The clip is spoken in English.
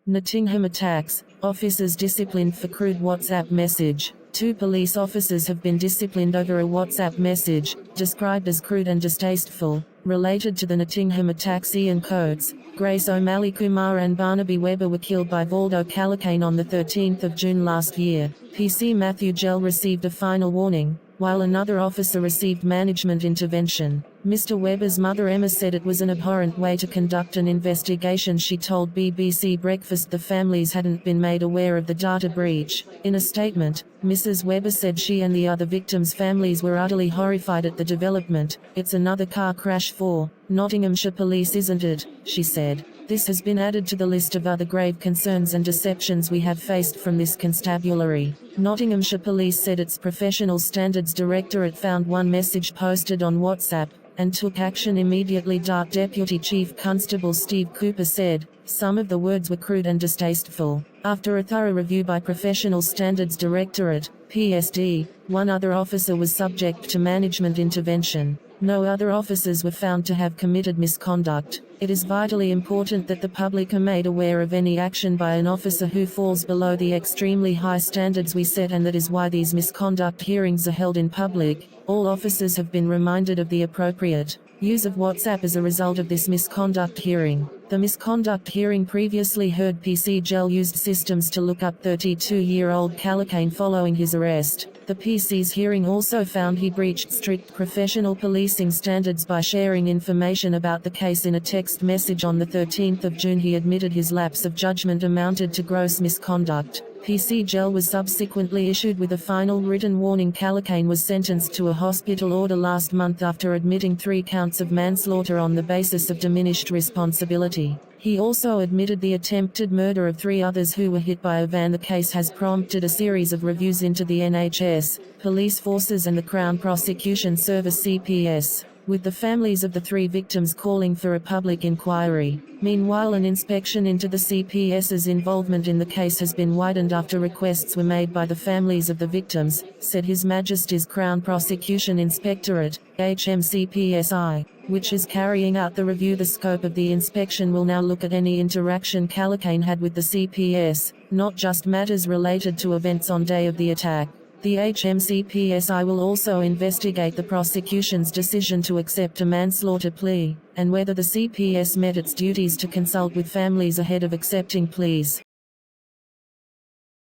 Nottingham attacks, officers disciplined for crude WhatsApp message. 2 police officers have been disciplined over a WhatsApp message, described as crude and distasteful, related to the Nottingham attacks. Ian Coates, Grace O'Malley Kumar and Barnaby Webber were killed by Valdo Callacane on the 13th of June last year. PC Matthew Gell received a final warning, while another officer received management intervention. Mr. Webber's mother Emma said it was an abhorrent way to conduct an investigation. She told BBC Breakfast the families hadn't been made aware of the data breach. In a statement, Mrs. Webber said she and the other victims' families were utterly horrified at the development. "It's another car crash for Nottinghamshire Police, isn't it?" she said. "This has been added to the list of other grave concerns and deceptions we have faced from this constabulary." Nottinghamshire Police said its Professional Standards Directorate found one message posted on WhatsApp and took action immediately. Deputy Chief Constable Steve Cooper said, "Some of the words were crude and distasteful." After a thorough review by Professional Standards Directorate, PSD, one other officer was subject to management intervention. No other officers were found to have committed misconduct. It is vitally important that the public are made aware of any action by an officer who falls below the extremely high standards we set, and that is why these misconduct hearings are held in public. All officers have been reminded of the appropriate use of WhatsApp as a result of this misconduct hearing. The misconduct hearing previously heard PC Gell used systems to look up 32-year-old Callacane following his arrest. The PC's hearing also found he breached strict professional policing standards by sharing information about the case in a text message on the 13th of June. He admitted his lapse of judgment amounted to gross misconduct. PC Gell was subsequently issued with a final written warning. Callacane was sentenced to a hospital order last month after admitting 3 counts of manslaughter on the basis of diminished responsibility. He also admitted the attempted murder of 3 others who were hit by a van. The case has prompted a series of reviews into the NHS, police forces and the Crown Prosecution Service (CPS), with the families of the 3 victims calling for a public inquiry. Meanwhile, an inspection into the CPS's involvement in the case has been widened after requests were made by the families of the victims, said His Majesty's Crown Prosecution Inspectorate, HMCPSI, which is carrying out the review. The scope of the inspection will now look at any interaction Callacane had with the CPS, not just matters related to events on day of the attack. The HMCPSI will also investigate the prosecution's decision to accept a manslaughter plea, and whether the CPS met its duties to consult with families ahead of accepting pleas.